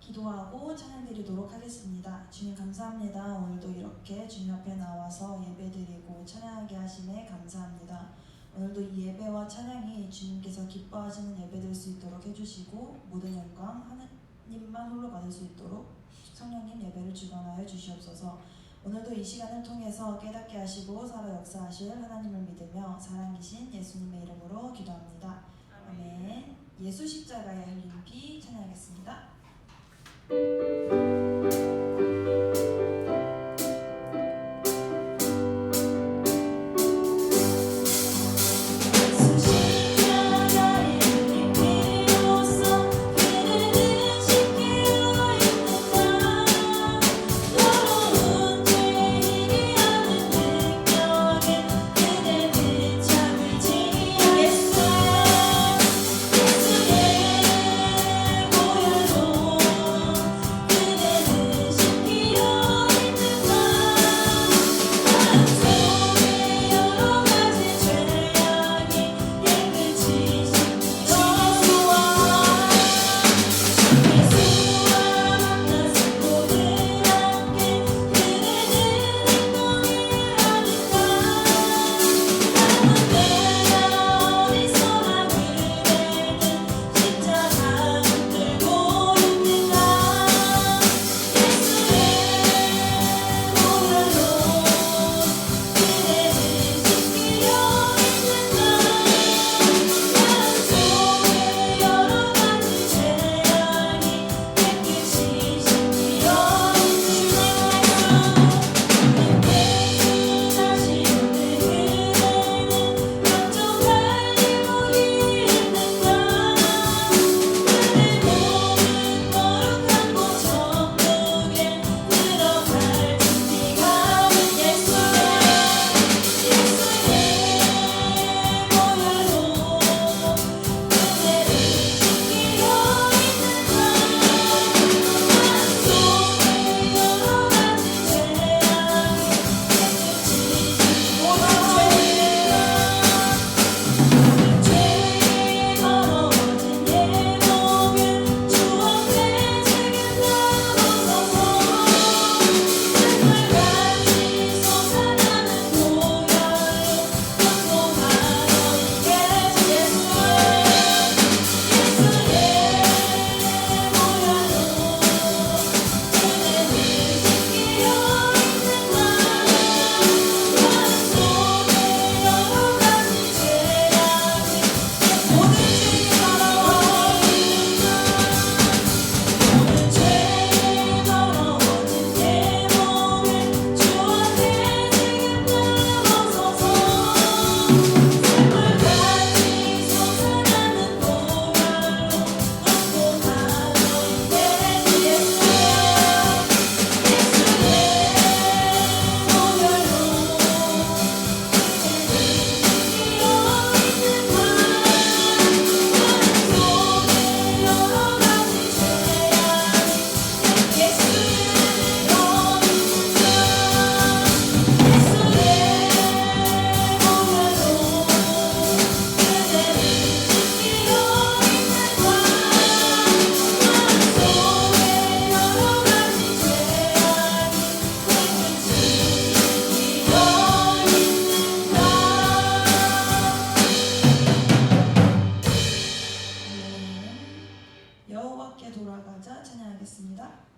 기도하고 찬양드리도록 하겠습니다. 주님 감사합니다. 오늘도 이렇게 주님 앞에 나와서 예배드리고 찬양하게 하시네 감사합니다. 오늘도 이 예배와 찬양이 주님께서 기뻐하시는 예배될 수 있도록 해주시고 모든 영광 하나님만 홀로 받을 수 있도록 성령님 예배를 주관하여 주시옵소서. 오늘도 이 시간을 통해서 깨닫게 하시고 살아 역사하실 하나님을 믿으며 사랑이신 예수님의 이름으로 기도합니다. 아멘. 예수 십자가에 흘린 피 찬양하겠습니다. 여호와께 돌아가자 찬양하겠습니다.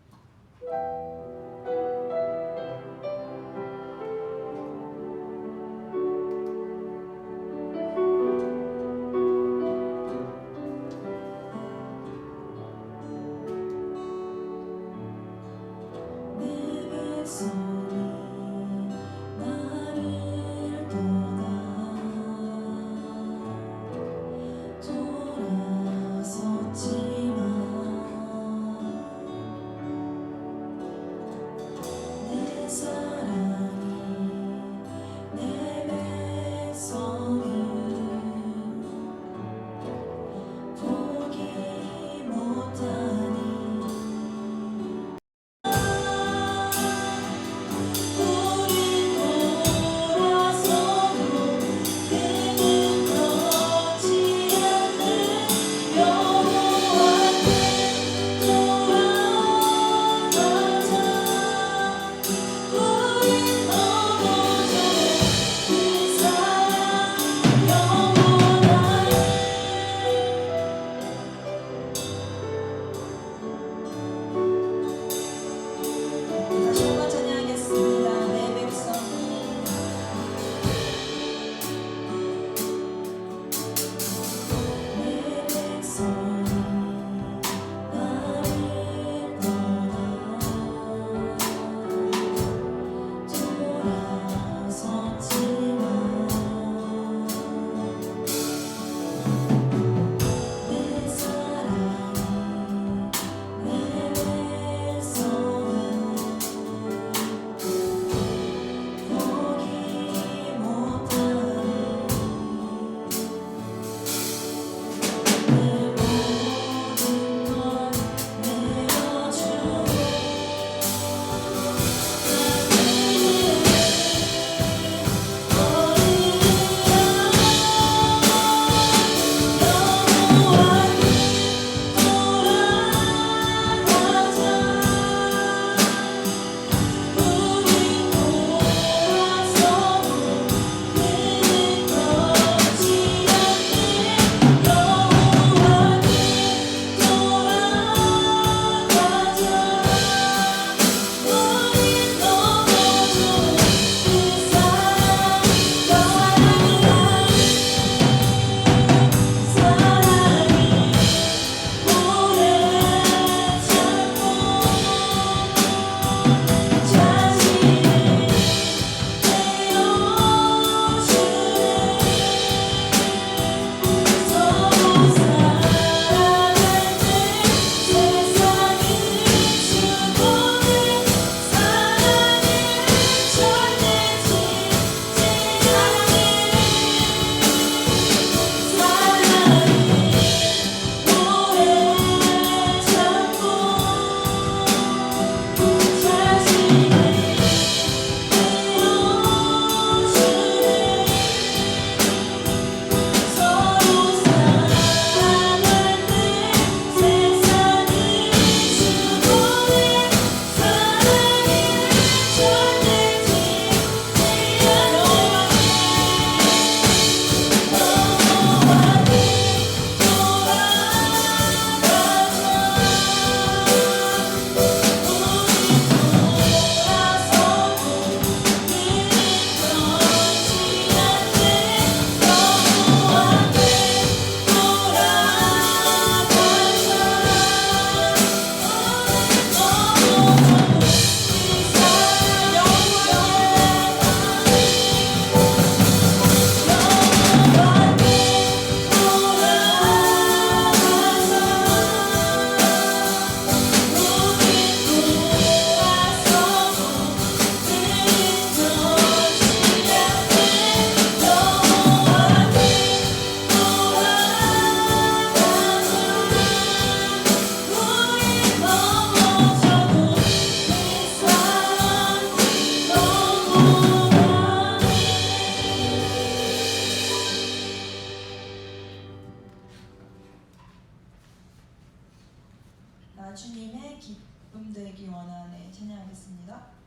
나 주님의 기쁨 되기 원하네 찬양하겠습니다.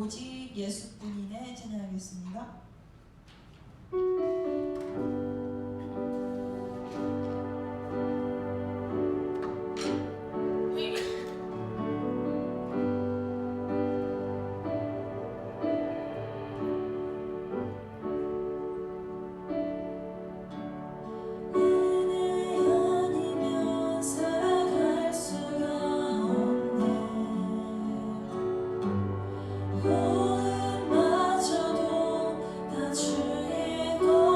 오직 예수뿐이네 찬양하겠습니다. 마저도 다 주의 것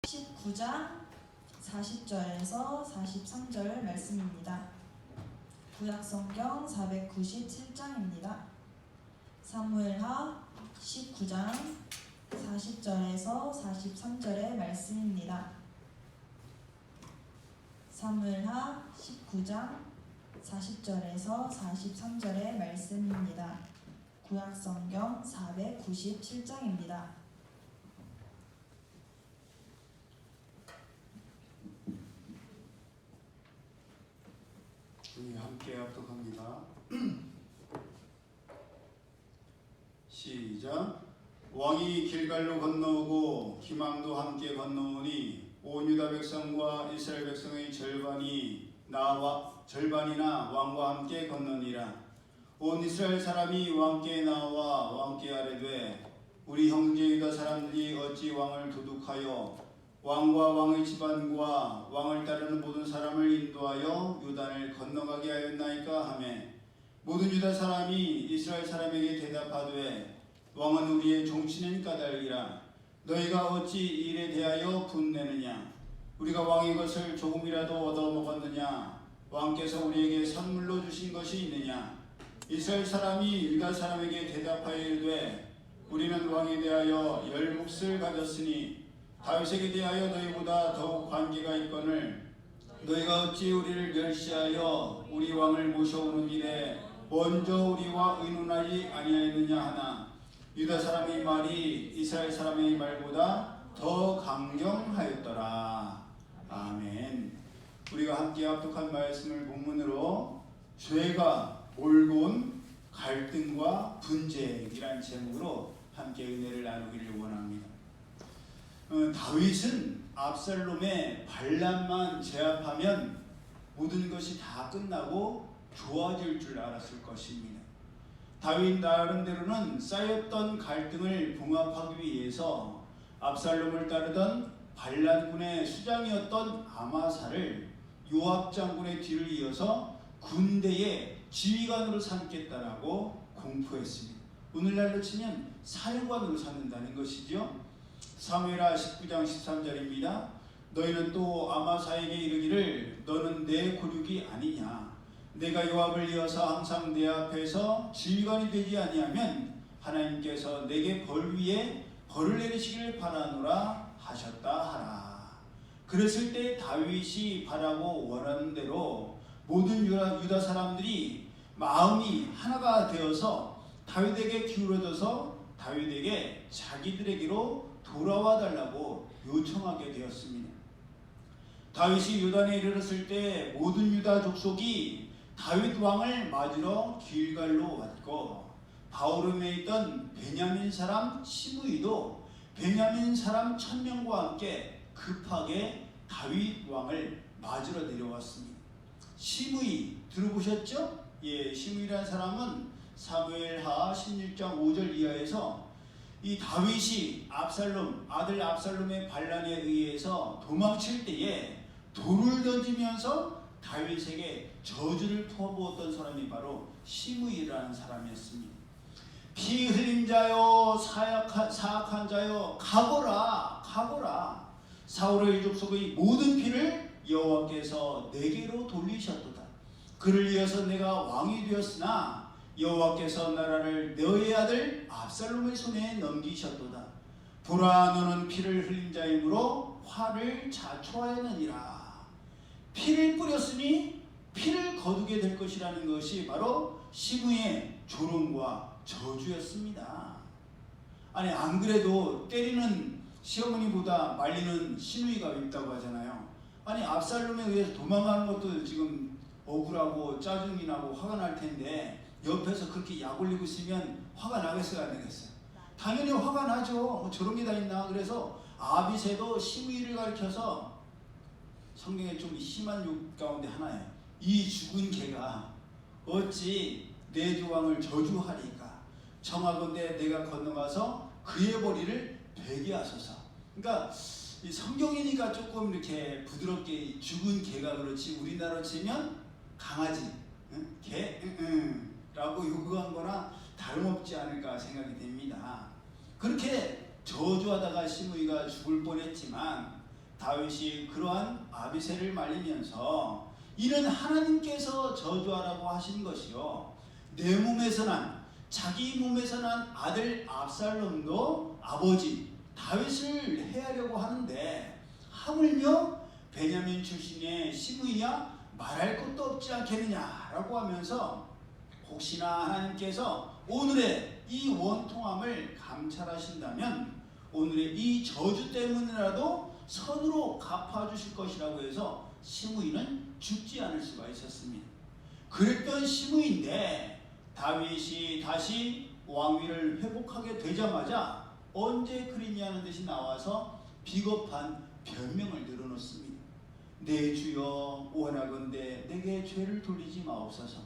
19장 40절에서 43절 말씀입니다. 구약성경 497장입니다. 사무엘하 19장 40절에서 43절의 말씀입니다. 사무엘하 19장 40절에서 43절의 말씀입니다. 구약성경 497장입니다. 우리 함께 합독합니다. 시작. 왕이 길갈로 건너오고 희망도 함께 건너오니 온 유다 백성과 이스라엘 백성의 절반이나 왕과 함께 건너니라. 온 이스라엘 사람이 왕께 나와 왕께 아뢰되 우리 형제 유다 사람들이 어찌 왕을 도둑하여 왕과 왕의 집안과 왕을 따르는 모든 사람을 인도하여 요단을 건너가게 하였나이까 하매 모든 유다 사람이 이스라엘 사람에게 대답하되 왕은 우리의 종치는 까닭이라. 너희가 어찌 이 일에 대하여 분내느냐? 우리가 왕의 것을 조금이라도 얻어먹었느냐? 왕께서 우리에게 선물로 주신 것이 있느냐? 이스라엘 사람이 유다 사람에게 대답하여 이르되 우리는 왕에 대하여 10몫을 가졌으니 다윗에게 대하여 너희보다 더욱 관계가 있거늘 너희가 어찌 우리를 멸시하여 우리 왕을 모셔오는 일에 먼저 우리와 의논하지 아니하였느냐 하나 유다 사람의 말이 이스라엘 사람의 말보다 더 강경하였더라. 아멘. 우리가 함께 합독한 말씀을 본문으로 죄가 몰고 온 갈등과 분쟁이라는 제목으로 함께 은혜를 나누기를 원합니다. 다윗은 압살롬의 반란만 제압하면 모든 것이 다 끝나고 좋아질 줄 알았을 것입니다. 다윗 나름대로는 쌓였던 갈등을 봉합하기 위해서 압살롬을 따르던 반란군의 수장이었던 아마사를 요압 장군의 뒤를 이어서 군대의 지휘관으로 삼겠다라고 공포했습니다. 오늘날로 치면 사령관으로 삼는다는 것이죠. 사무엘하 19장 13절입니다. 너희는 또 아마사에게 이르기를 너는 내 고륙이 아니냐? 내가 요압을 이어서 항상 내 앞에서 지휘관이 되지 아니하면 하나님께서 내게 벌 위에 벌을 내리시기를 바라노라 하셨다 하라. 그랬을 때 다윗이 바라고 원하는 대로 모든 유다 사람들이 마음이 하나가 되어서 다윗에게 기울어져서 다윗에게 자기들에게로 돌아와 달라고 요청하게 되었습니다. 다윗이 요단에 이르렀을 때 모든 유다 족속이 다윗 왕을 맞으러 길갈로 왔고 바오름에 있던 베냐민 사람 시므이도 베냐민 사람 1000명과 함께 급하게 다윗 왕을 맞으러 내려왔습니다. 시므이 들어보셨죠? 예, 시므이라는 사람은 사무엘하 16장 5절 이하에서 이 다윗이 아들 압살롬의 반란에 의해서 도망칠 때에 돌을 던지면서 다윗에게 저주를 퍼부었던 사람이 바로 시므이라는 사람이었습니다. 피 흘린 자여 사악한 자여 가거라. 사울의 족속의 모든 피를 여호와께서 내게로 돌리셨도다. 그를 이어서 내가 왕이 되었으나 여호와께서 나라를 너의 아들 압살롬의 손에 넘기셨도다. 보라, 너는 피를 흘린 자이므로 화를 자초하였느니라. 피를 뿌렸으니 피를 거두게 될 것이라는 것이 바로 시므이의 조롱과 저주였습니다. 아니, 안 그래도 때리는 시어머니보다 말리는 시누이가 밉다고 하잖아요. 아니, 압살롬에 의해서 도망가는 것도 지금 억울하고 짜증이 나고 화가 날 텐데 옆에서 그렇게 약 올리고 있으면 화가 나겠어요, 안 나겠어요? 당연히 화가 나죠. 뭐 저런 게 다 있나. 그래서 아비새도 시므이를 가리켜서 성경에 좀 심한 욕 가운데 하나예요. 이 죽은 개가 어찌 내 조왕을 저주하리까? 청하건대 내가 건너가서 그의 머리를 베게 하소서. 그러니까 이 성경이니까 조금 이렇게 부드럽게 죽은 개가 그렇지 우리나라로 치면 강아지, 개, 라고 요구한 거나 다름없지 않을까 생각이 됩니다. 그렇게 저주하다가 시므이가 죽을 뻔했지만 다윗이 그러한 아비새를 말리면서 이는 하나님께서 저주하라고 하신 것이요, 내 몸에서 난, 자기 몸에서 난 아들 압살롬도 아버지 다윗을 해하려고 하는데 하물며 베냐민 출신의 시므이야 말할 것도 없지 않겠느냐라고 하면서 혹시나 하나님께서 오늘의 이 원통함을 감찰하신다면 오늘의 이 저주 때문이라도 선으로 갚아주실 것이라고 해서 시므이는 죽지 않을 수가 있었습니다. 그랬던 시므이인데 다윗이 다시 왕위를 회복하게 되자마자 언제 그리냐는 듯이 나와서 비겁한 변명을 늘어놓습니다. 내 주여 원하건대 내게 죄를 돌리지 마옵소서.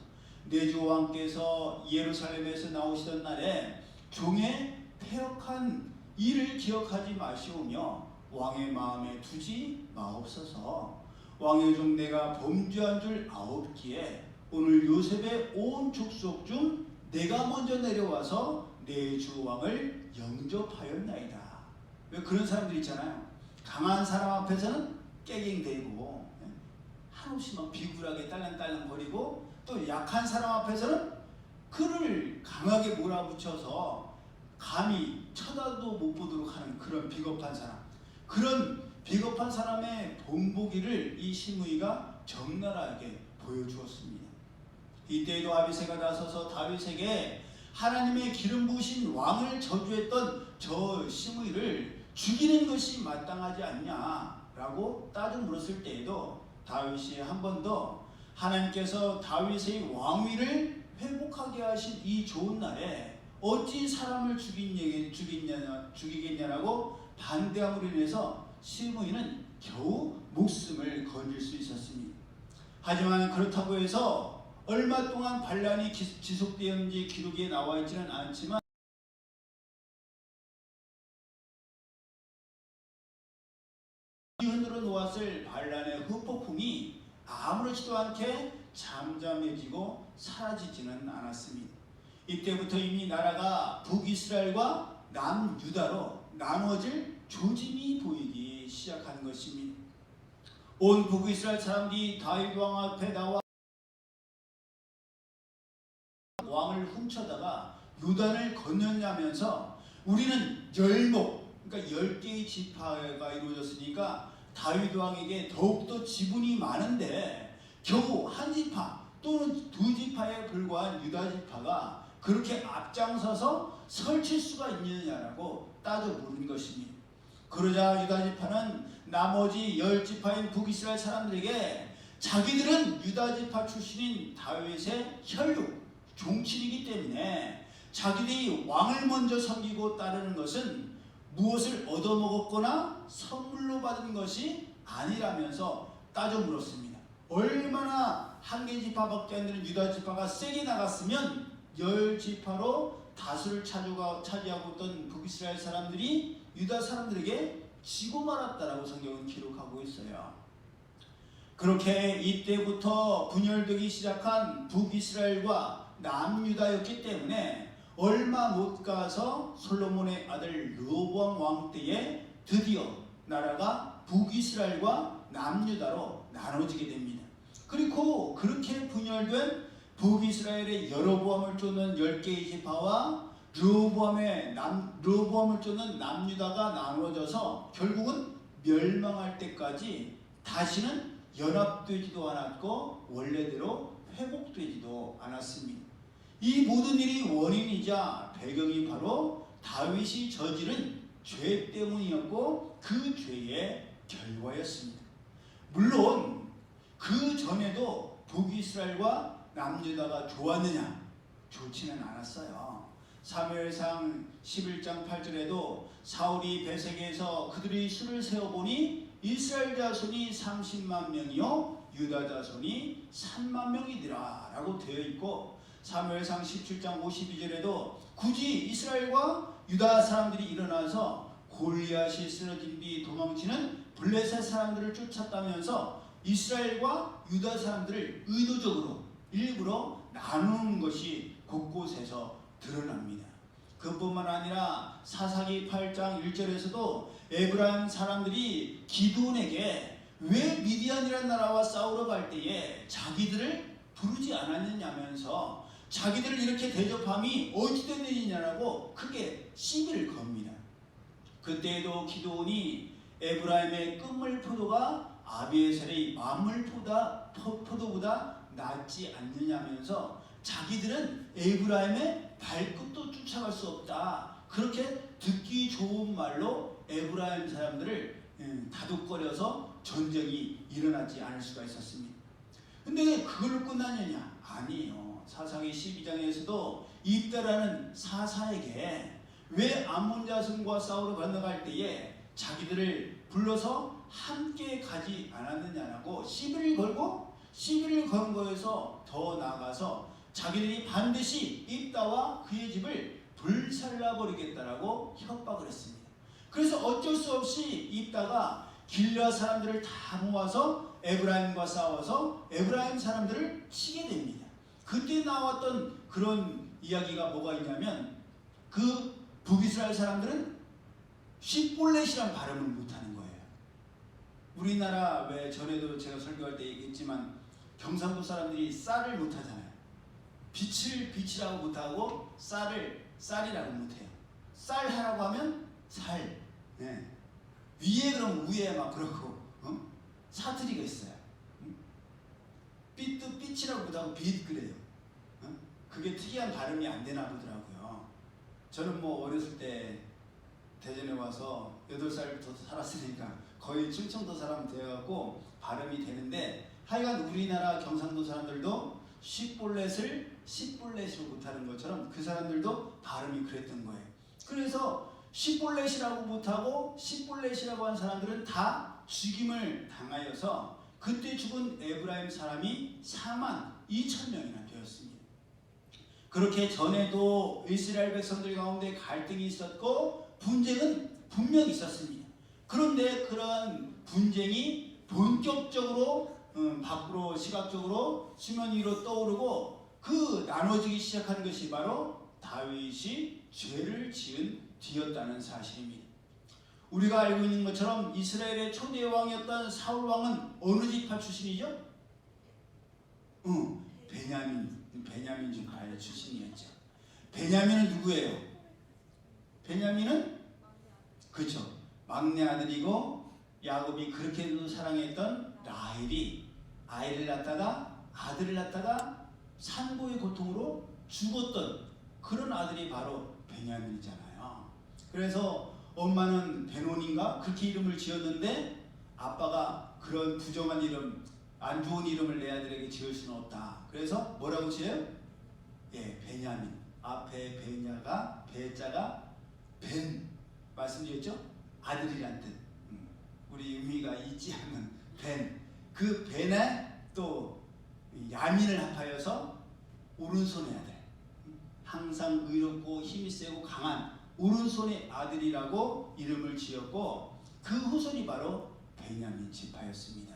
내 주 왕께서 예루살렘에서 나오시던 날에 종의 패역한 일을 기억하지 마시오며 왕의 마음에 두지 마옵소서. 왕의 종 내가 범죄한 줄 아옵기에 오늘 요셉의 온 족속 중 내가 먼저 내려와서 내 주 왕을 영접하였나이다. 왜 그런 사람들 있잖아요. 강한 사람 앞에서는 깨갱대고 한없이 막 비굴하게 딸랑딸랑거리고 또 약한 사람 앞에서는 그를 강하게 몰아붙여서 감히 쳐다도 못 보도록 하는 그런 비겁한 사람, 그런 비겁한 사람의 본보기를 이 시므이가 적나라하게 보여주었습니다. 이때에도 아비새가 나서서 다윗에게 하나님의 기름 부으신 왕을 저주했던 저 시므이를 죽이는 것이 마땅하지 않냐라고 따져 물었을 때에도 다윗이 한 번 더 하나님께서 다윗의 왕위를 회복하게 하신 이 좋은 날에 어찌 사람을 죽이겠냐라고 반대함으로 인해서 시므이는 겨우 목숨을 건질 수 있었습니다. 하지만 그렇다고 해서 얼마 동안 반란이 지속되었는지 기록에 나와 있지는 않지만 흔들어 놓았을 반란의 후폭풍이 아무렇지도 않게 잠잠해지고 사라지지는 않았습니다. 이때부터 이미 나라가 북이스라엘과 남유다로 나눠질 조짐이 보이기 시작한 것입니다. 온 북이스라엘 사람들이 다윗 왕 앞에 나와 왕을 훔쳐다가 요단을 건너냐면서 우리는 열목, 그러니까 10개의 지파가 이루어졌으니까 다윗 왕에게 더욱더 지분이 많은데 겨우 한 지파 또는 두 지파에 불과한 유다 지파가 그렇게 앞장서서 설칠 수가 있느냐라고 따져 물은 것입니다. 그러자 유다 지파는 나머지 10지파인 북이스라엘 사람들에게 자기들은 유다 지파 출신인 다윗의 혈육 종친이기 때문에 자기들이 왕을 먼저 섬기고 따르는 것은 무엇을 얻어먹었거나 선물로 받은 것이 아니라면서 따져 물었습니다. 얼마나 한 개 지파밖에 안 되는 유다 지파가 세게 나갔으면 10지파로 다수를 차지하고 있던 북이스라엘 사람들이 유다 사람들에게 지고 말았다라고 성경은 기록하고 있어요. 그렇게 이때부터 분열되기 시작한 북이스라엘과 남유다였기 때문에 얼마 못 가서 솔로몬의 아들 르호보암 왕 때에 드디어 나라가 북이스라엘과 남유다로 나눠지게 됩니다. 그리고 그렇게 분열된 북이스라엘의 여로보암을 쫓는 10개의 지파와 르호보암을 쫓는 남유다가 나눠져서 결국은 멸망할 때까지 다시는 연합되지도 않았고 원래대로 회복되지도 않았습니다. 이 모든 일이 원인이자 배경이 바로 다윗이 저지른 죄 때문이었고 그 죄의 결과였습니다. 물론 그 전에도 북이스라엘과 남유다가 좋았느냐? 좋지는 않았어요. 사무엘상 11장 8절에도 사울이 베세게에서 그들의 수를 세어보니 이스라엘 자손이 30만 명이요 유다 자손이 3만 명이더라 라고 되어 있고, 사무엘상 17장 52절에도 굳이 이스라엘과 유다 사람들이 일어나서 골리앗이 쓰러진 뒤 도망치는 블레셋 사람들을 쫓았다면서 이스라엘과 유다 사람들을 의도적으로 일부러 나누는 것이 곳곳에서 드러납니다. 그뿐만 아니라 사사기 8장 1절에서도 에브라임 사람들이 기드온에게 왜 미디안이라는 나라와 싸우러 갈 때에 자기들을 부르지 않았느냐면서 자기들을 이렇게 대접함이 어찌 된 일이냐라고 크게 시비를 겁니다. 그때에도 기드온이 에브라임의 끝물 포도가 아비에셀의 만물 포도보다 낫지 않느냐면서 자기들은 에브라임의 발끝도 쫓아갈 수 없다. 그렇게 듣기 좋은 말로 에브라임 사람들을 다독거려서 전쟁이 일어나지 않을 수가 있었습니다. 근데 그걸로 끝나느냐? 아니에요. 사사기 12장에서도 입다라는 사사에게 왜 암몬 자손과 싸우러 건너갈 때에 자기들을 불러서 함께 가지 않았느냐라고 시비를 걸고, 시비를 건 거에서 더 나아가서 자기들이 반드시 입다와 그의 집을 불살라버리겠다라고 협박을 했습니다. 그래서 어쩔 수 없이 입다가 길르앗 사람들을 다 모아서 에브라임과 싸워서 에브라임 사람들을 치게 됩니다. 그때 나왔던 그런 이야기가 뭐가 있냐면 그 북이스라엘 사람들은 십볼렛이란 발음을 못하는 거예요. 우리나라 왜 전에도 제가 설교할 때 얘기했지만 경상도 사람들이 쌀을 못하잖아요. 빛이라고 못하고 쌀이라고 못해요. 쌀 하라고 하면 살. 네. 위에 그럼 위에 막 그러고 사투리가 있어요. 빛도 빛이라고 못하고 빛 그래요. 그게 특이한 발음이 안 되나 보더라고요. 저는 뭐 어렸을 때 대전에 와서 8살부터 살았으니까 거의 충청도 사람 되어갖고 발음이 되는데 하여간 우리나라 경상도 사람들도 십볼렛을 십볼렛으로 못하는 것처럼 그 사람들도 발음이 그랬던 거예요. 그래서 십볼렛이라고 못하고 십볼렛이라고 한 사람들은 다 죽임을 당하여서 그때 죽은 에브라임 사람이 42,000명이나 되었습니다. 그렇게 전에도 이스라엘 백성들 가운데 갈등이 있었고 분쟁은 분명히 있었습니다. 그런데 그러한 분쟁이 본격적으로 밖으로 시각적으로 수면 위로 떠오르고 그 나눠지기 시작하는 것이 바로 다윗이 죄를 지은 뒤였다는 사실입니다. 우리가 알고 있는 것처럼 이스라엘의 초대 왕이었던 사울 왕은 어느 지파 출신이죠? 베냐민 지파의 출신이었죠. 베냐민은 누구예요? 베냐민은 그렇죠. 막내 아들이고 야곱이 그렇게도 사랑했던 라헬이 아들을 낳다가 산고의 고통으로 죽었던 그런 아들이 바로 베냐민이잖아요. 그래서 엄마는 베논인가 그렇게 이름을 지었는데 아빠가 그런 부정한 이름, 안 좋은 이름을 내 아들에게 지을 수는 없다. 그래서 뭐라고 지어요? 베냐민. 앞에 베냐가 베자가 벤 말씀드렸죠? 아들이란 뜻. 우리 의미가 있지 않는 벤. 그 벤에 또 야민을 합하여서 오른손의 아들. 항상 의롭고 힘이 세고 강한 오른손의 아들이라고 이름을 지었고 그 후손이 바로 베냐민 지파였습니다.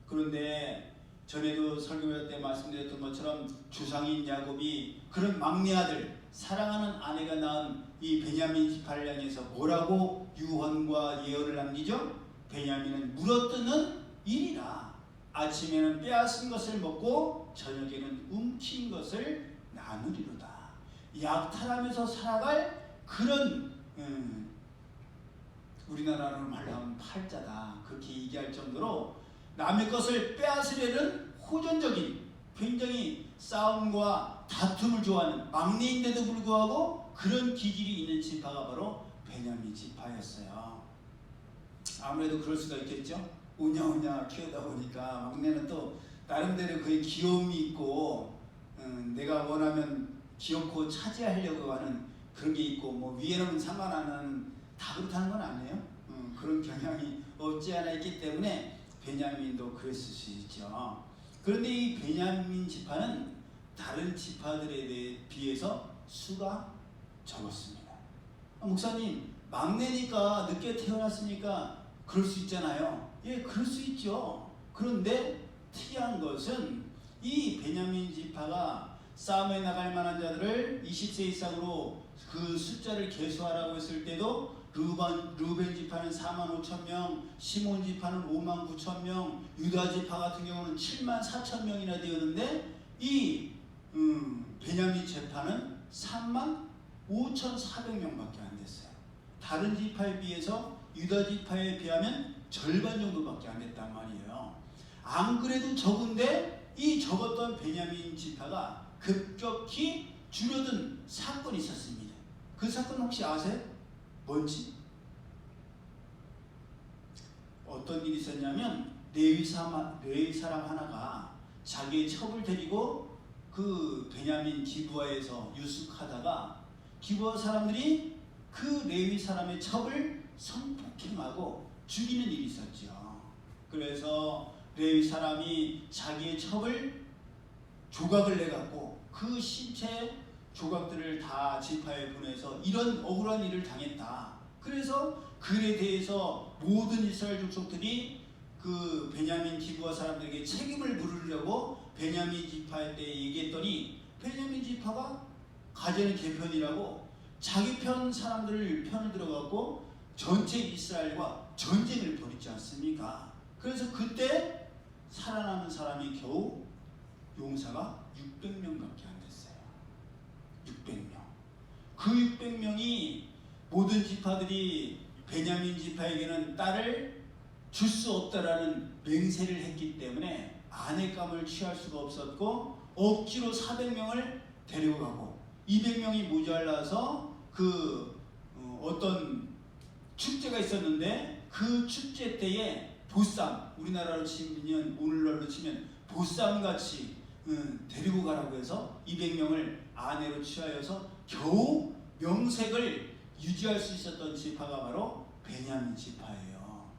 그런데 전에도 설교할 때 말씀드렸던 것처럼 조상인 야곱이 그런 막내 아들, 사랑하는 아내가 낳은 이 베냐민 지파를 향해서 뭐라고 유언과 예언을 남기죠? 베냐민은 물어뜯는 일이라. 아침에는 빼앗은 것을 먹고 저녁에는 움킨 것을 나누리로다. 약탈하면서 살아갈 그런 우리나라로 말로 하면 팔자다. 그렇게 얘기할 정도로 남의 것을 빼앗으려는 호전적인 굉장히 싸움과 다툼을 좋아하는 막내인데도 불구하고 그런 기질이 있는 지파가 바로 베냐민 지파였어요. 아무래도 그럴 수가 있겠죠. 오냐오냐 키우다 보니까 막내는 또 나름대로 그의 귀여움이 있고 내가 원하면 귀엽고 차지하려고 하는 그런 게 있고 뭐 위에는 상관 안 하는 다 그렇다는 건 아니에요. 그런 경향이 없지 않아 있기 때문에 베냐민도 그랬을 수 있죠. 그런데 이 베냐민 지파는 다른 지파들에 비해서 수가 적었습니다. 목사님 막내니까 늦게 태어났으니까 그럴 수 있잖아요. 예, 그럴 수 있죠. 그런데 특이한 것은 이 베냐민 지파가 싸움에 나갈 만한 자들을 20세 이상으로 그 숫자를 계수하라고 했을 때도 루벤 지파는 4만 5천 명, 시몬 지파는 5만 9천 명, 유다 지파 같은 경우는 7만 4천 명이나 되었는데 이 베냐민 지파는 3만 5,400명밖에 안 됐어요. 다른 지파에 비해서 유다 지파에 비하면 절반 정도밖에 안 됐단 말이에요. 안 그래도 적은데 이 적었던 베냐민 지파가 급격히 줄어든 사건이 있었습니다. 그 사건 혹시 아세요? 뭔지? 어떤 일이 있었냐면 레위 사람 하나가 자기의 첩을 데리고 그 베냐민 기브아에서 유숙하다가 기브아 사람들이 그 레위 사람의 첩을 성폭행하고 죽이는 일이 있었죠. 그래서 레위 사람이 자기의 첩을 조각을 내갖고 그 신체 조각들을 다 지파에 보내서 이런 억울한 일을 당했다. 그래서 그에 대해서 모든 이스라엘 족속들이 그 베냐민 기브아 사람들에게 책임을 물으려고 베냐민 지파에 때 얘기했더니 베냐민 지파가 가제는 개편이라고 자기 편 사람들 편을 들어가고 전체 이스라엘과 전쟁을 벌이지 않습니까? 그래서 그때 살아남은 사람이 겨우 용사가 600명밖에 안 됐어요. 600명. 그 600명이 모든 지파들이 베냐민 지파에게는 딸을 줄 수 없다라는 맹세를 했기 때문에 아내감을 취할 수가 없었고 억지로 400명을 데리고 가고 200명이 모자라서 어떤 축제가 있었는데 그 축제 때에 보쌈, 우리나라로 치면 오늘날로 치면 보쌈같이 데리고 가라고 해서 200명을 아내로 취하여서 겨우 명색을 유지할 수 있었던 지파가 바로 베냐민 지파예요.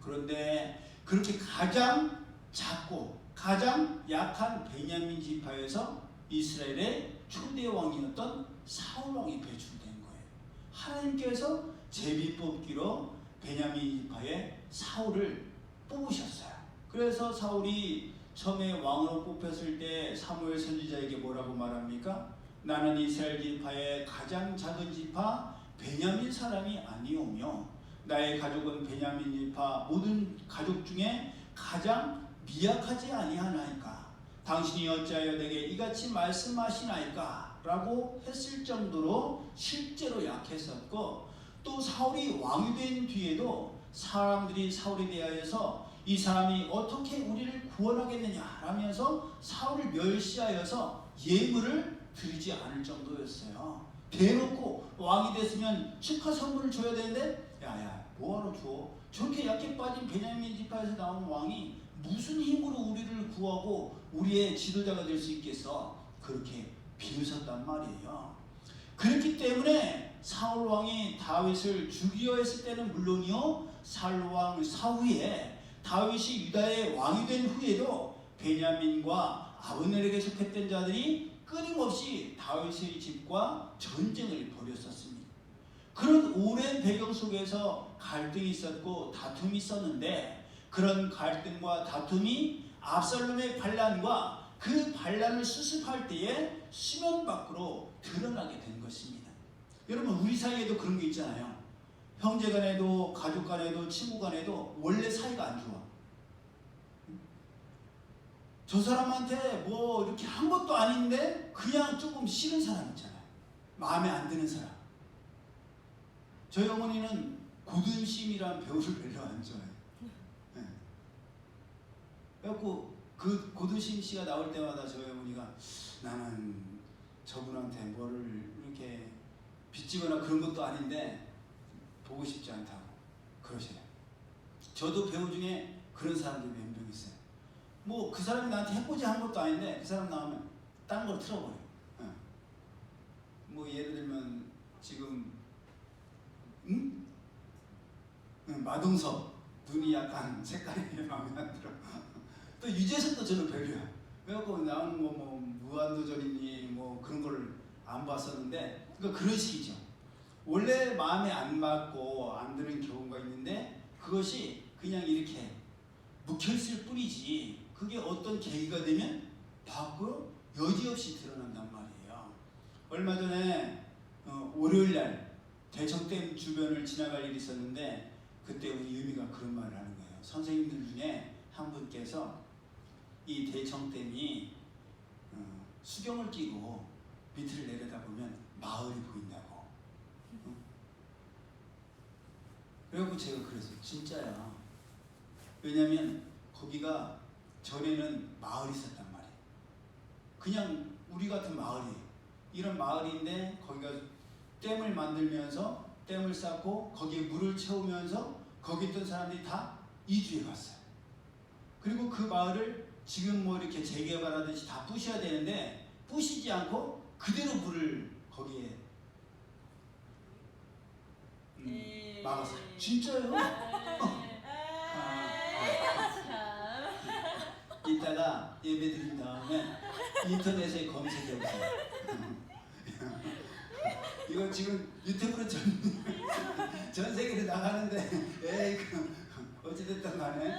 그런데 그렇게 가장 작고 가장 약한 베냐민 지파에서 이스라엘의 초대 왕이었던 사울 왕이 배출된 거예요. 하나님께서 제비 뽑기로 베냐민 지파의 사울을 뽑으셨어요. 그래서 사울이 처음에 왕으로 뽑혔을 때 사무엘 선지자에게 뭐라고 말합니까? 나는 이스라엘 지파의 가장 작은 지파 베냐민 사람이 아니오며 나의 가족은 베냐민 지파 모든 가족 중에 가장 미약하지 아니하나이까? 당신이 어찌하여 내게 이같이 말씀하시나이까? 라고 했을 정도로 실제로 약했었고 또 사울이 왕이 된 뒤에도 사람들이 사울에 대하여서 이 사람이 어떻게 우리를 구원하겠느냐 라면서 사울을 멸시하여서 예물을 드리지 않을 정도였어요. 대놓고 왕이 됐으면 축하 선물을 줘야 되는데 야야 뭐하러 줘? 저렇게 약해 빠진 베냐민 지파에서 나온 왕이 무슨 힘으로 우리를 구하고 우리의 지도자가 될 수 있겠어? 그렇게 비웃었단 말이에요. 그렇기 때문에 사울 왕이 다윗을 죽이려 했을 때는 물론이요, 사울 왕 사후에 다윗이 유다의 왕이 된 후에도 베냐민과 아브넬에게 속했던 자들이 끊임없이 다윗의 집과 전쟁을 벌였었습니다. 그런 오랜 배경 속에서 갈등이 있었고 다툼이 있었는데 그런 갈등과 다툼이 압살롬의 반란과 그 반란을 수습할 때에 수면 밖으로 드러나게 된 것입니다. 여러분 우리 사이에도 그런 게 있잖아요. 형제 간에도 가족 간에도 친구 간에도 원래 사이가 안 좋아. 저 사람한테 뭐 이렇게 한 것도 아닌데 그냥 조금 싫은 사람 있잖아요. 마음에 안 드는 사람. 저희 어머니는 고든심이라는 배우를 별로 안 좋아해요. 네. 그래갖고 그 고든심 씨가 나올 때마다 저희 어머니가 나는 저분한테 뭐를 이렇게 빚지거나 그런 것도 아닌데 보고 싶지 않다고 그러셔요. 저도 배우 중에 그런 사람들이 몇 명 있어요. 뭐 그 사람이 나한테 해코지 한 것도 아닌데 그 사람 나오면 딴 걸 틀어버려요. 뭐 예를 들면 지금 마동석 눈이 약간 색깔이 마음에 안 들어. 또 유재석도 저는 별로야. 그래갖고 나는 뭐 무한도전이니 뭐 그런 걸 안 봤었는데 그러니까 그런 식이죠. 원래 마음에 안 맞고 안 드는 경우가 있는데 그것이 그냥 이렇게 묵혀있을 뿐이지 그게 어떤 계기가 되면 밖으로 여지없이 드러난단 말이에요. 얼마 전에 월요일날 대청댐 주변을 지나갈 일이 있었는데 그때 우리 유미가 그런 말을 하는 거예요. 선생님들 중에 한 분께서 이 대청댐이 수경을 끼고 밑을 내려다보면 마을이 보인다고. 그래갖고 제가 그랬어요. 진짜야. 왜냐면 거기가 전에는 마을이 있었단 말이에요. 그냥 우리 같은 마을이에요. 이런 마을인데 거기가 댐을 만들면서 댐을 쌓고 거기에 물을 채우면서 거기 있던 사람들이 다 이주해 갔어요. 그리고 그 마을을 지금 뭐 이렇게 재개발하듯이 다 부셔야 되는데 부시지 않고 그대로 물을 거기에 막았어요. 진짜요? 이따가 예배 드린 다음에 인터넷에 검색해 보세요. 이거 지금 유튜브로 전 세계로 나가는데 에이 어찌됐든 간에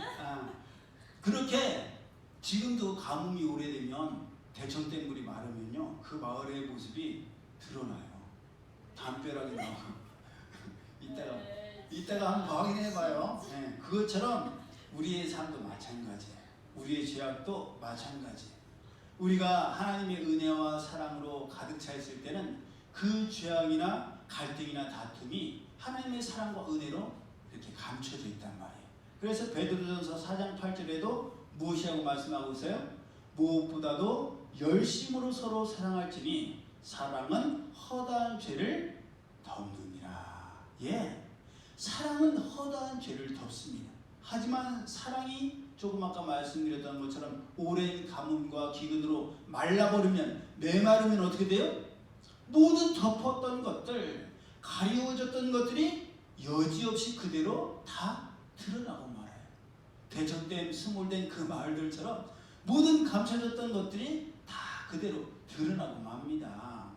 그렇게 지금도 가뭄이 오래되면 대청댐 물이 마르면요 그 마을의 모습이 드러나요. 담벼락이 나오고 이따가 한번 확인해봐요. 네, 그것처럼 우리의 삶도 마찬가지예요. 우리의 죄악도 마찬가지예요. 우리가 하나님의 은혜와 사랑으로 가득 차 있을 때는 그 죄악이나 갈등이나 다툼이 하나님의 사랑과 은혜로 이렇게 감춰져 있단 말이에요. 그래서 베드로전서 4장 8절에도 무엇이라고 말씀하고 있어요? 무엇보다도 열심으로 서로 사랑할지니 사랑은 허다한 죄를 덮느니라. 예, 사랑은 허다한 죄를 덮습니다. 하지만 사랑이 조금 아까 말씀드렸던 것처럼 오랜 가뭄과 기근으로 말라버리면 메마르면 어떻게 돼요? 모든 덮었던 것들, 가리워졌던 것들이 여지없이 그대로 다 드러나고 말아요. 대청댐 스몰된 그 마을들처럼 모든 감춰졌던 것들이 다 그대로 드러나고 맙니다.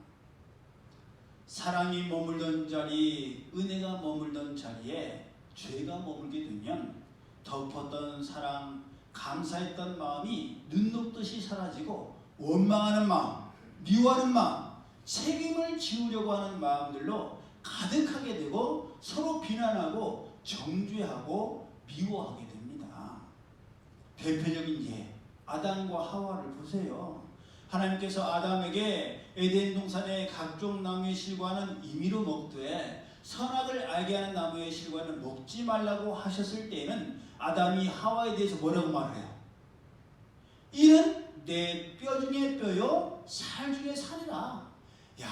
사랑이 머물던 자리, 은혜가 머물던 자리에 죄가 머물게 되면 덮었던 사랑, 감사했던 마음이 눈 녹듯이 사라지고 원망하는 마음, 미워하는 마음, 책임을 지우려고 하는 마음들로 가득하게 되고 서로 비난하고 정죄하고 미워하게 됩니다. 대표적인 예, 아담과 하와를 보세요. 하나님께서 아담에게 에덴 동산의 각종 나무의 실과는 임의로 먹되 선악을 알게 하는 나무의 실과는 먹지 말라고 하셨을 때에는 아담이 하와에 대해서 뭐라고 말해요? 이는 내 뼈 중에 뼈요 살 중에 살이라. 야,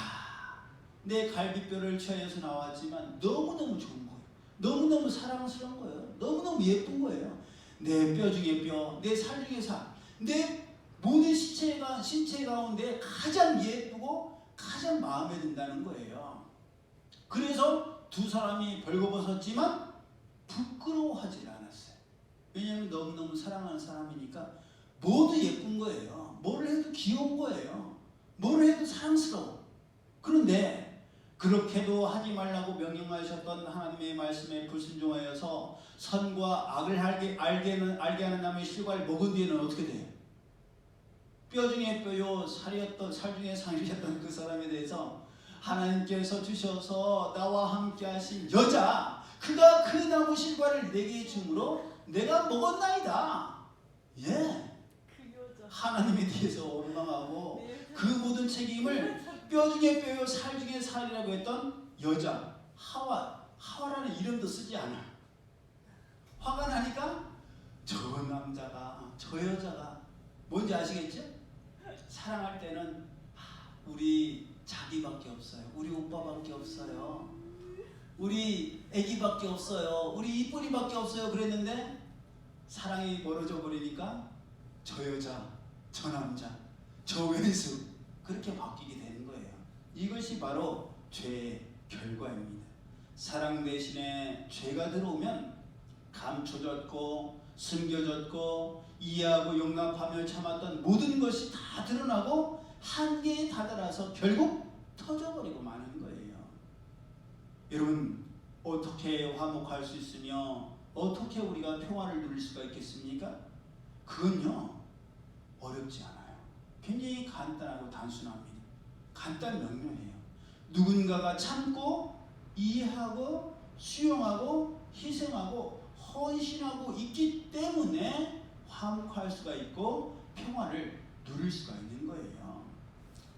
내 갈비뼈를 취하여서 나왔지만 너무너무 좋은 거예요. 너무너무 사랑스러운 거예요. 너무너무 예쁜 거예요. 내 뼈 중에 뼈, 내 살 중에 살. 내 모든 신체 가운데 가장 예쁘고 가장 마음에 든다는 거예요. 그래서 두 사람이 벌거벗었지만 부끄러워하지 않았어요. 왜냐하면 너무너무 사랑하는 사람이니까 모두 예쁜 거예요. 뭘 해도 귀여운 거예요. 뭘 해도 사랑스러워. 그런데 그렇게도 하지 말라고 명령하셨던 하나님의 말씀에 불순종하여서 선과 악을 알게 하는 나무의 실과를 먹은 뒤에는 어떻게 돼요? 뼈 중에 뼈요 살 중에 살이었던 그 사람에 대해서 하나님께서 주셔서 나와 함께 하신 여자, 그가 그 나무 실과를 내게 줌으로 내가 먹었나이다. 예, 하나님에 대해서 원망하고 그 모든 책임을 뼈 중에 뼈요 살 중에 살이라고 했던 여자 하와라는 이름도 쓰지 않아. 화가 나니까 저 남자가 저 여자가 뭔지 아시겠죠? 사랑할 때는 우리 자기밖에 없어요. 우리 오빠밖에 없어요. 우리 애기밖에 없어요. 우리 이쁜이밖에 없어요. 그랬는데 사랑이 멀어져 버리니까 저 여자, 저 남자, 저 왼수 그렇게 바뀌게 되는 거예요. 이것이 바로 죄의 결과입니다. 사랑 대신에 죄가 들어오면 감춰졌고 숨겨졌고 이해하고 용납하며 참았던 모든 것이 다 드러나고 한계에 다다라서 결국 터져버리고 마는 거예요. 여러분, 어떻게 화목할 수 있으며 어떻게 우리가 평화를 누릴 수가 있겠습니까? 그건요 어렵지 않아요. 굉장히 간단하고 단순합니다. 간단 명료해요. 누군가가 참고 이해하고 수용하고 희생하고 헌신하고 있기 때문에 화목할 수가 있고 평화를 누릴 수가 있는 거예요.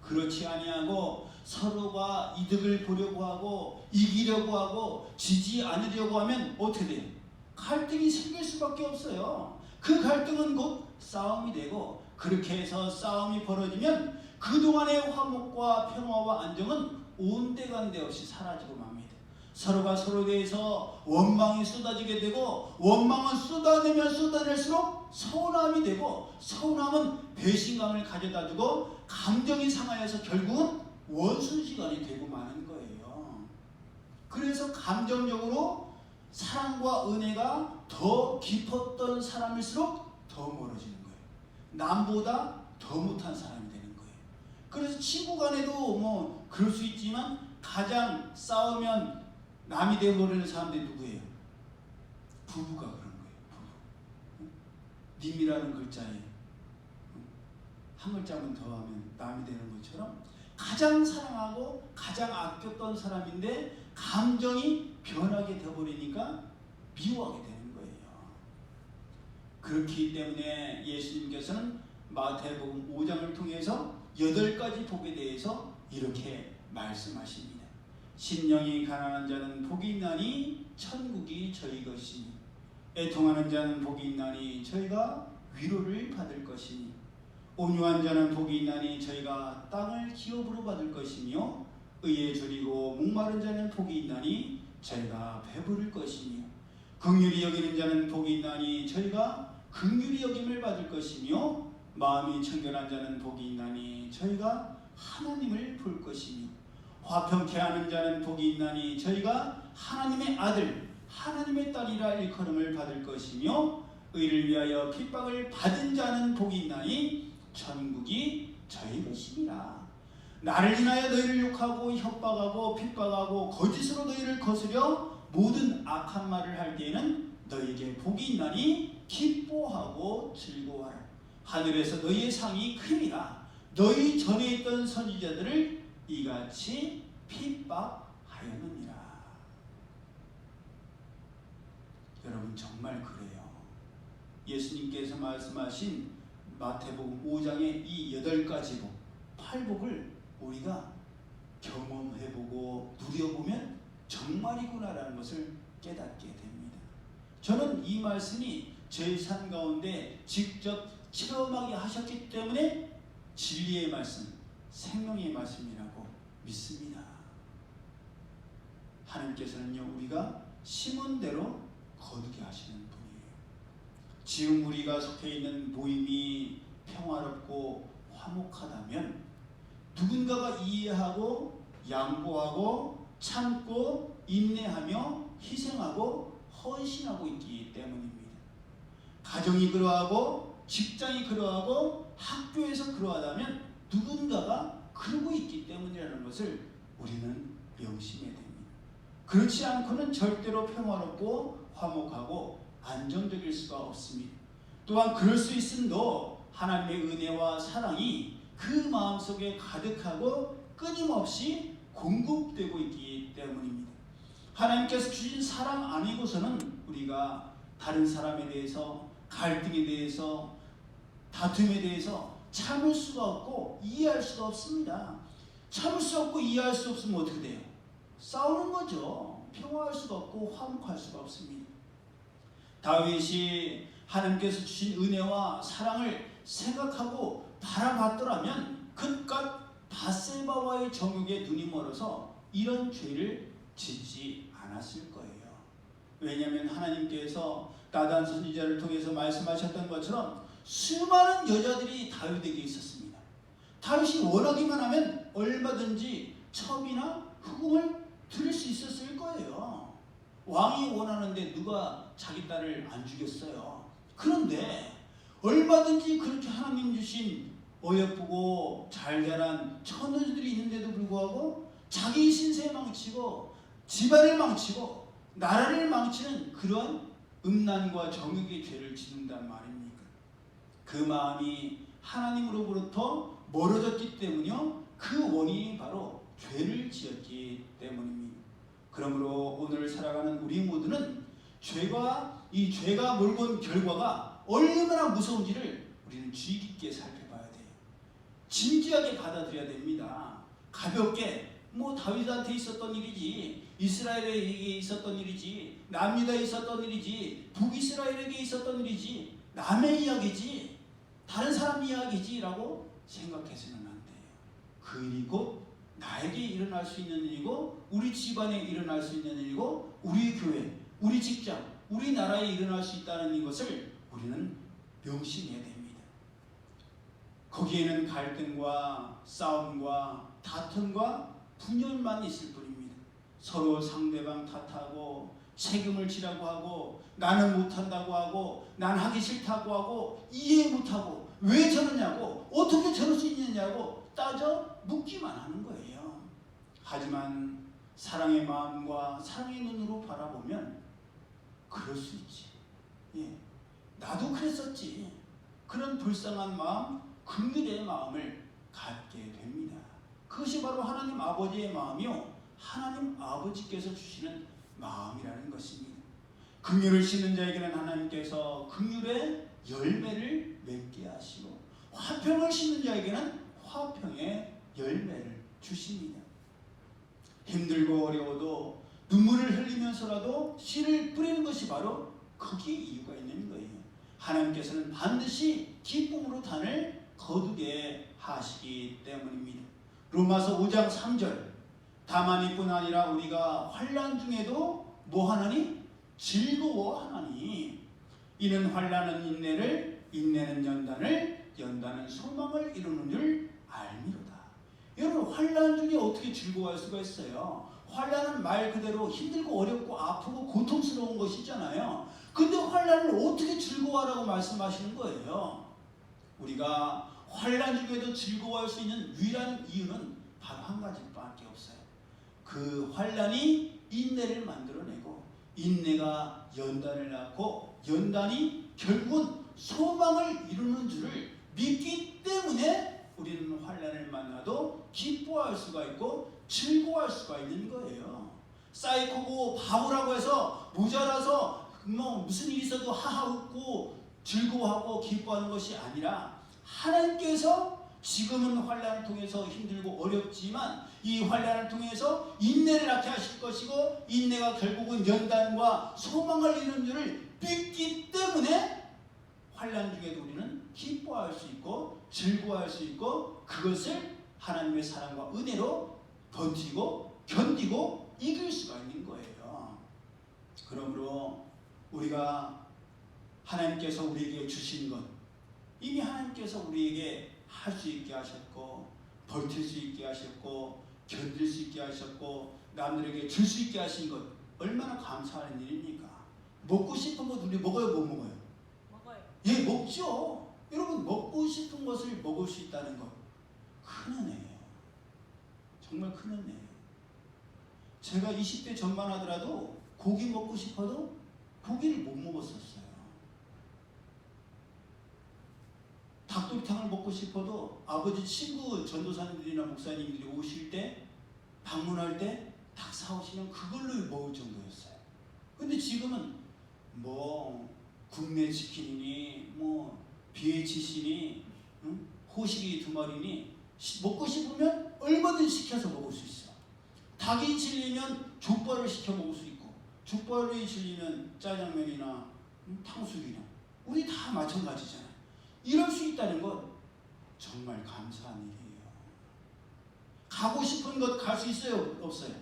그렇지 아니하고 서로가 이득을 보려고 하고 이기려고 하고 지지 않으려고 하면 어떻게 돼요? 갈등이 생길 수밖에 없어요. 그 갈등은 곧 싸움이 되고, 그렇게 해서 싸움이 벌어지면 그동안의 화목과 평화와 안정은 온데간데 없이 사라지고 맙니다. 서로가 서로에 대해서 원망이 쏟아지게 되고, 원망은 쏟아내면 쏟아낼수록 서운함이 되고, 서운함은 배신감을 가져다 주고 감정이 상하여서 결국은 원수지간이 되고 마는 거예요. 그래서 감정적으로 사랑과 은혜가 더 깊었던 사람일수록 더 멀어지는 거예요. 남보다 더 못한 사람이 되는 거예요. 그래서 친구 간에도 뭐 그럴 수 있지만 가장 싸우면 남이 되어버리는 사람들이 누구예요? 부부가 그런 거예요. 부부. 님이라는 글자에 한 글자만 더하면 남이 되는 것처럼 가장 사랑하고 가장 아꼈던 사람인데 감정이 변하게 되어버리니까 미워하게 되는 거예요. 그렇기 때문에 예수님께서는 마태복음 5장을 통해서 8가지 복에 대해서 이렇게 말씀하십니다. 심령이 가난한 자는 복이 있나니 천국이 저희 것이니, 애통하는 자는 복이 있나니 저희가 위로를 받을 것이니, 온유한 자는 복이 있나니 저희가 땅을 기업으로 받을 것이며, 의에 줄이고 목마른 자는 복이 있나니 저희가 배부를 것이며, 긍휼히 여기는 자는 복이 있나니 저희가 긍휼히 여김을 받을 것이며, 마음이 청결한 자는 복이 있나니 저희가 하나님을 볼 것이며, 화평케 하는 자는 복이 있나니 저희가 하나님의 아들 하나님의 딸이라 일컬음을 받을 것이며, 의를 위하여 핍박을 받은 자는 복이 있나니 천국이 저희 것이니라. 나를 인하여 너희를 욕하고 협박하고 핍박하고 거짓으로 너희를 거스려 모든 악한 말을 할 때에는 너희에게 복이 있나니 기뻐하고 즐거워하라. 하늘에서 너희의 상이 크니라. 너희 전에 있던 선지자들을 이같이 핍박하였느니라. 여러분, 정말 그래요. 예수님께서 말씀하신 마태복음 5장의 이 8가지 복, 8복을 우리가 경험해보고 누려보면 정말이구나라는 것을 깨닫게 됩니다. 저는 이 말씀이 제 삶 가운데 직접 체험하게 하셨기 때문에 진리의 말씀, 생명의 말씀이라고 믿습니다. 하나님께서는요, 우리가 심은 대로 거두게 하시는 분이에요. 지금 우리가 속해 있는 모임이 평화롭고 화목하다면 누군가가 이해하고 양보하고 참고 인내하며 희생하고 헌신하고 있기 때문입니다. 가정이 그러하고 직장이 그러하고 학교에서 그러하다면 누군가가 그러고 있기 때문이라는 것을 우리는 명심해야 됩니다. 그렇지 않고는 절대로 평화롭고 화목하고 안정적일 수가 없습니다. 또한 그럴 수 있음도 하나님의 은혜와 사랑이 그 마음속에 가득하고 끊임없이 공급되고 있기 때문입니다. 하나님께서 주신 사랑 아니고서는 우리가 다른 사람에 대해서, 갈등에 대해서, 다툼에 대해서 참을 수가 없고 이해할 수가 없습니다. 참을 수 없고 이해할 수 없으면 어떻게 돼요? 싸우는 거죠. 평화할 수가 없고 화목할 수가 없습니다. 다윗이 하나님께서 주신 은혜와 사랑을 생각하고 바라봤더라면 그깟 바세바와의 정욕에 눈이 멀어서 이런 죄를 짓지 않았을 거예요. 왜냐하면 하나님께서 나단 선지자를 통해서 말씀하셨던 것처럼 수많은 여자들이 다윗에게 있었습니다. 다윗이 원하기만 하면 얼마든지 첩이나 후궁을 드릴 수 있었을 거예요. 왕이 원하는데 누가 자기 딸을 안 주겠어요. 그런데 얼마든지 그렇게 하나님 주신 어여쁘고 잘 자란 처녀들이 있는데도 불구하고 자기 신세 망치고 집안을 망치고 나라를 망치는 그런 음란과 정욕의 죄를 짓는단 말입니까? 그 마음이 하나님으로부터 멀어졌기 때문이요, 그 원인이 바로 죄를 지었기 때문입니다. 그러므로 오늘 살아가는 우리 모두는 이 죄가 몰고 온 결과가 얼마나 무서운지를 우리는 주의 깊게 살펴봐야 돼요. 진지하게 받아들여야 됩니다. 가볍게 다윗한테 있었던 일이지, 이스라엘에게 있었던 일이지, 남유다에 있었던 일이지, 북이스라엘에게 있었던 일이지, 남의 이야기지, 다른 사람 이야기지 라고 생각해서는 안 돼요. 그 일이 곧 나에게 일어날 수 있는 일이고, 우리 집안에 일어날 수 있는 일이고, 우리 교회, 우리 직장, 우리나라에 일어날 수 있다는 것을 우리는 명심해야 됩니다. 거기에는 갈등과 싸움과 다툼과 분열만 있을 뿐입니다. 서로 상대방 탓하고 책임을 지라고 하고 나는 못한다고 하고 난 하기 싫다고 하고 이해 못하고 왜 저러냐고 어떻게 저럴 수 있느냐고 따져 묻기만 하는 거예요. 하지만 사랑의 마음과 사랑의 눈으로 바라보면 그럴 수 있지. 나도 그랬었지. 그런 불쌍한 마음, 긍휼의 마음을 갖게 됩니다. 그것이 바로 하나님 아버지의 마음이요, 하나님 아버지께서 주시는 마음이라는 것입니다. 긍휼을 심는 자에게는 하나님께서 긍휼의 열매를 맺게 하시고, 화평을 심는 자에게는 화평의 열매를 주십니다. 힘들고 어려워도 눈물을 흘리면서라도 씨를 뿌리는 것이 바로 거기에 이유가 있는 거예요. 하나님께서는 반드시 기쁨으로 단을 거두게 하시기 때문입니다. 로마서 5장 3절, 다만 이뿐 아니라 우리가 환난 중에도 뭐하나니? 즐거워하나니 이는 환난은 인내를, 인내는 연단을, 연단은 소망을 이루는 줄 알미로다. 여러분, 환난 중에 어떻게 즐거워할 수가 있어요? 환난은 말 그대로 힘들고 어렵고 아프고 고통스러운 것이잖아요. 근데 환난을 어떻게 즐거워하라고 말씀하시는 거예요? 우리가 환난 중에도 즐거워할 수 있는 유일한 이유는 바로 한 가지밖에 없어요. 그 환난이 인내를 만들어내고, 인내가 연단을 낳고, 연단이 결국은 소망을 이루는 줄을 믿기 때문에 우리는 환난을 만나도 기뻐할 수가 있고 즐거워할 수가 있는 거예요. 사이코고 바보라고 해서 모자라서 무슨 일이 있어도 하하 웃고 즐거워하고 기뻐하는 것이 아니라, 하나님께서 지금은 환난을 통해서 힘들고 어렵지만 이 환난을 통해서 인내를 낳게 하실 것이고, 인내가 결국은 연단과 소망을 이루는 줄을 믿기 때문에 환난 중에도 우리는 기뻐할 수 있고 즐거워할 수 있고, 그것을 하나님의 사랑과 은혜로 버티고 견디고 이길 수가 있는 거예요. 그러므로 우리가 하나님께서 우리에게 주신 것, 이미 하나님께서 우리에게 할 수 있게 하셨고, 버틸 수 있게 하셨고, 견딜 수 있게 하셨고, 남들에게 줄 수 있게 하신 것, 얼마나 감사한 일입니까? 먹고 싶은 것 우리 먹어요, 못 먹어요? 먹어요. 예, 먹죠. 여러분, 먹고 싶은 것을 먹을 수 있다는 것, 큰 은혜예요. 정말 큰 은혜예요. 제가 20대 전만 하더라도 고기 먹고 싶어도 고기를 못 먹었었어요. 닭도리탕을 먹고 싶어도 아버지 친구 전도사님들이나 목사님들이 오실 때, 방문할 때 닭 사오시면 그걸로 먹을 정도였어요. 근데 지금은 국내 치킨이니 BHC니 호식이 2마리니 먹고 싶으면 얼마든 시켜서 먹을 수 있어. 닭이 질리면 족발을 시켜 먹을 수 있고, 족발이 질리면 짜장면이나 탕수육이나, 우리 다 마찬가지잖아요. 이럴 수 있다는 건 정말 감사한 일이에요. 가고 싶은 곳 갈 수 있어요, 없어요?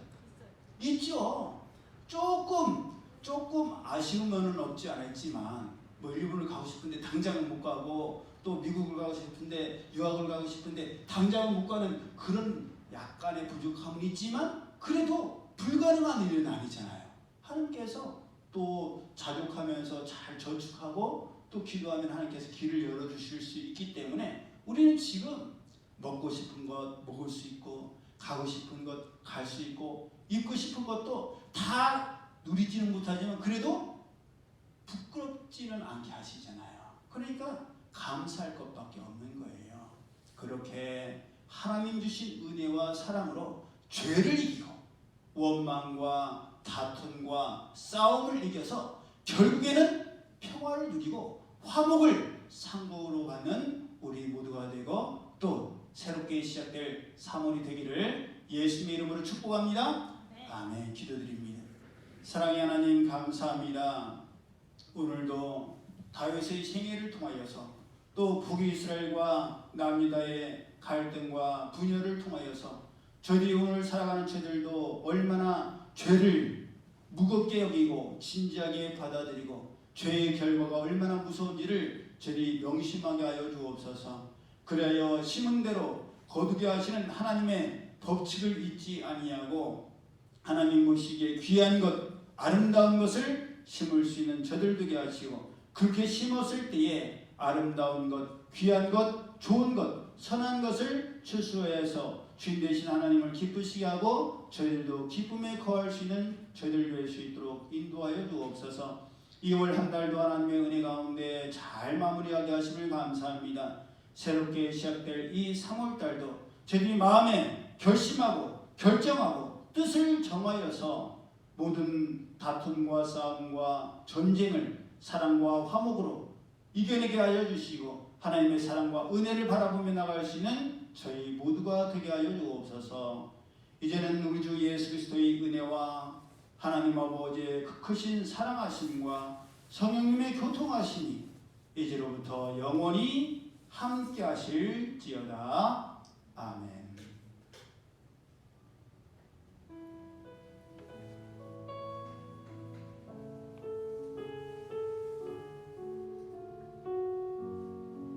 있죠. 조금 아쉬운 거는 없지 않았지만, 일본을 가고 싶은데 당장은 못 가고, 또 미국을 가고 싶은데, 유학을 가고 싶은데 당장은 못 가는 그런 약간의 부족함은 있지만, 그래도 불가능한 일은 아니잖아요. 하나님께서 또 자족하면서 잘 저축하고 또 기도하면 하나님께서 길을 열어주실 수 있기 때문에 우리는 지금 먹고 싶은 것 먹을 수 있고, 가고 싶은 것 갈 수 있고, 입고 싶은 것도 다 누리지는 못하지만 그래도 부끄럽지는 않게 하시잖아요. 그러니까 감사할 것밖에 없는 거예요. 그렇게 하나님 주신 은혜와 사랑으로 죄를 이기고 원망과 다툼과 싸움을 이겨서 결국에는 평화를 누리고 화목을 상고로 갖는 우리 모두가 되고 또 새롭게 시작될 3월이 되기를 예수님의 이름으로 축복합니다. 아멘. 기도드립니다. 사랑의 하나님 감사합니다. 오늘도 다윗의 생애를 통하여서 또 북이스라엘과 남유다의 갈등과 분열을 통하여서 저희들이 오늘 살아가는 저희들도 얼마나 죄를 무겁게 여기고 진지하게 받아들이고 죄의 결과가 얼마나 무서운지를 저희들이 명심하게 하여 주옵소서. 그리하여 심은 대로 거두게 하시는 하나님의 법칙을 잊지 아니하고 하나님 보시기에 귀한 것, 아름다운 것을 심을 수 있는 저들 되게 하시고 그렇게 심었을 때에 아름다운 것, 귀한 것, 좋은 것, 선한 것을 추수해서 주인 되신 하나님을 기쁘시게 하고 저희들도 기쁨에 거할 수 있는 저희들 될 수 있도록 인도하여 주옵소서. 2월 한 달도 하나님의 은혜 가운데 잘 마무리하게 하심을 감사합니다. 새롭게 시작될 이 3월 달도 저희들이 마음에 결심하고 결정하고 뜻을 정하여서 모든 다툼과 싸움과 전쟁을 사랑과 화목으로 이겨내게 하여 주시고 하나님의 사랑과 은혜를 바라보며 나갈 수 있는 저희 모두가 되게 하여 주옵소서. 이제는 우리 주 예수 그리스도의 은혜와 하나님 아버지의 그 크신 사랑하심과 성령님의 교통하심이 이제로부터 영원히 함께 하실지어다. 아멘.